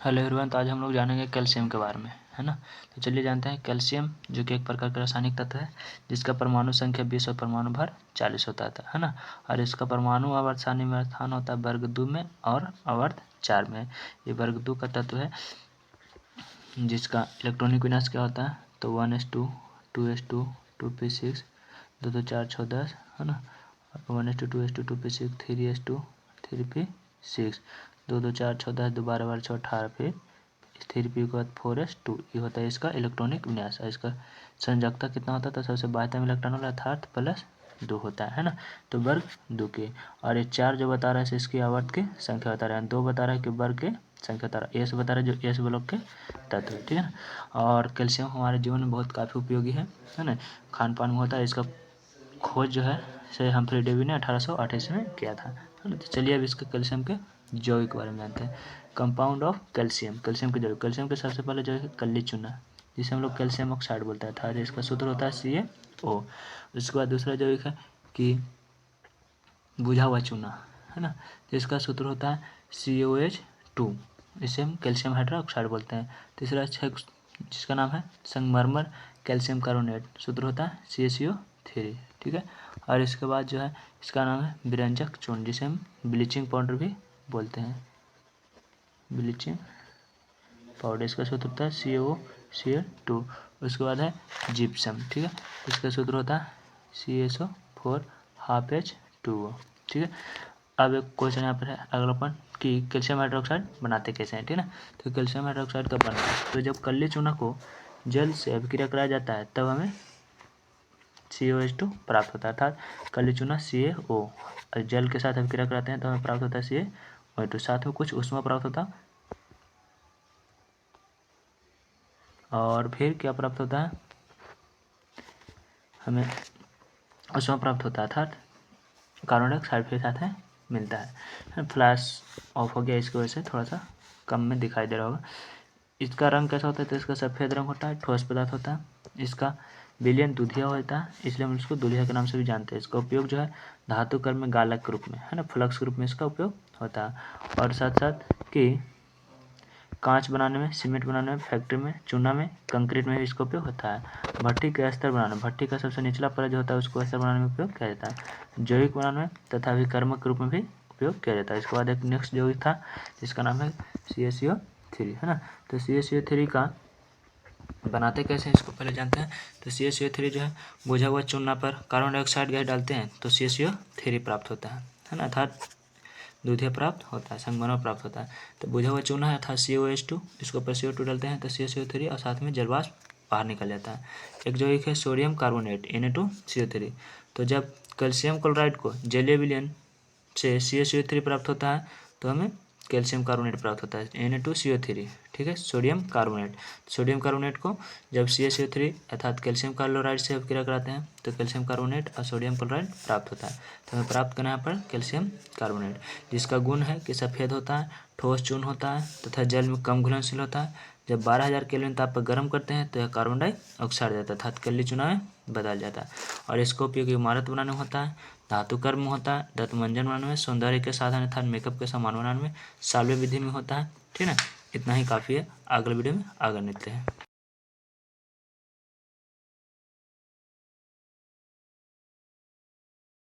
Hello everyone, तो आज हम लोग जानेंगे कैल्शियम के बारे में, है ना। तो चलिए जानते हैं कैल्शियम, जो कि एक प्रकार का रासायनिक तत्व है जिसका परमाणु संख्या 20 और परमाणु भार 40 होता है ना। और इसका परमाणु आवर्त सारणी में स्थान होता है वर्ग 2 में और आवर्त 4 में। ये वर्ग 2 का तत्व है जिसका इलेक्ट्रॉनिक विन्यास क्या होता है, तो 1s2 2s2 2p6 2 2 4 6 10, है ना। 1s2 2s2 2p6 3s2 3p6 2 2 4 6 10 2 12 12 6 18, फिर 3p के बाद 4s2। ये होता है इसका इलेक्ट्रॉनिक विन्यास। इसका संयोजकता कितना होता है, तो सबसे बाध्यता में इलेक्ट्रॉन वाला अर्थात +2 होता है ना। तो वर्ग 2 के, और ये 4 जो बता रहा है इसकी आवर्त की संख्या बता रहा है, 2 बता रहा है कि वर्ग के संख्या बता रहा है, एस बता रहा है जो एस ब्लॉक के तत्व, ठीक है ना। और कैल्शियम हमारे जीवन में बहुत काफ़ी उपयोगी है ना। खान पान में होता है। इसका खोज जो है से हम्फ्री डेवी ने 1828 में किया था, है ना। तो चलिए अब इसके कैल्शियम के यौगिक के बारे में जानते हैं। कंपाउंड ऑफ कैल्शियम, कैल्शियम के यौगिक। कैल्शियम के सबसे पहले जो है कल्ली चूना, जिसे हम लोग कैल्शियम ऑक्साइड बोलते हैं, था इसका सूत्र होता है CaO। उसके बाद दूसरा यौगिक है कि बुझा हुआ चूना, है ना, जिसका सूत्र होता है COH2, इसे हम कैल्शियम हाइड्रोक्साइड बोलते हैं। तीसरा है जिसका नाम है संगमरमर कैल्शियम कार्बोनेट, सूत्र होता है CaCO3, ठीक है। और इसके बाद जो है इसका नाम है विरंजक चूर्ण, जिसे हम ब्लीचिंग पाउडर भी बोलते हैं, ब्लीचिंग पाउडर। इसका सूत्र होता है CaOCl2। उसके बाद है जिप्सम, ठीक है, इसका सूत्र होता है CaSO4 ½ H2O, ठीक है। अब एक क्वेश्चन यहाँ पर है अगला पॉइंट कि कैल्शियम हाइड्रोक्साइड बनाते कैसे हैं, ठीक है ना। तो कैल्शियम हाइड्रोक्साइड कब बनता है, तो जब कल्ली चूना को जल से अभिक्रिया कराया जाता है तब हमें COH2 प्राप्त होता है, अर्थात कल्ली चूना CaO, और जल के साथ अभिक्रिया कराते हैं तो हमें प्राप्त होता है CaO2, साथ में कुछ ऊष्मा प्राप्त होता है। और फिर क्या प्राप्त होता है, हमें ऊष्मा प्राप्त होता है, अर्थात कार्बन डाइऑक्साइड के साथ में मिलता है। फ्लैश ऑफ हो गया, इसकी वजह से थोड़ा सा कम में दिखाई दे रहा होगा। इसका रंग कैसा होता है, तो इसका सफ़ेद रंग होता है, ठोस पदार्थ होता है। इसका विलयन दुधिया होता है, इसलिए हम इसको दुधिया के नाम से भी जानते हैं। इसका उपयोग जो है धातु कर्म में गालक के रूप में, है ना, फ्लक्स के रूप में इसका उपयोग होता है। और साथ साथ कि कांच बनाने में, सीमेंट बनाने में, फैक्ट्री में, चूना में, कंक्रीट में भी इसका उपयोग होता है। भट्टी का स्तर बनाने, भट्टी का सबसे निचला परत जो होता है उसको स्तर बनाने में उपयोग किया जाता है। जैविक बनाने में तथा विकर्मक के रूप में भी उपयोग किया जाता है। इसके बाद एक नेक्स्ट यौगिक था जिसका नाम है CaCO3, है ना। तो CaCO3 का बनाते कैसे हैं इसको पहले जानते हैं। तो CaCO3 जो है बुझा हुआ चूना पर कार्बन डाइऑक्साइड गैस डालते हैं तो CaCO3 प्राप्त होता है ना, अर्थात दूधिया प्राप्त होता है, संगमरमर प्राप्त होता है। तो बुझा हुआ चूना है अर्थात COH2, इसके ऊपर CO2 डालते हैं तो CaCO3 और साथ में जलवाष्प बाहर निकल जाता है। एक जो एक है सोडियम कार्बोनेट Na2CO3। तो जब कैल्शियम क्लोराइड को जलीय विलयन से CaCO3 प्राप्त होता है तो हमें कैल्शियम कार्बोनेट प्राप्त होता है Na2CO3, ठीक है, सोडियम कार्बोनेट। सोडियम कार्बोनेट को जब CaCO3 अर्थात कैल्शियम क्लोराइड से अभिक्रिया कराते हैं तो कैल्शियम कार्बोनेट और सोडियम क्लोराइड प्राप्त होता है। तो हमें प्राप्त करना है पर कैल्शियम कार्बोनेट, जिसका गुण है कि सफ़ेद होता है, ठोस चूर्ण होता है तथा जल में कम घुलनशील होता है। जब 12,000 केल्विन ताप पर गर्म करते हैं तो यह कार्बन डाइऑक्साइड जाता है, अर्थात कल्ली चूना में बदल जाता है। और इसका उपयोग इमारत बनाने में होता है, धातु कर्म में होता है, दंतमंजन बनाने में, सौंदर्य के साधन अर्थात मेकअप के सामान बनाने में, साल्वे विधि में होता है, ठीक है ना। इतना ही काफ़ी है, अगले वीडियो में आगे मिलते हैं।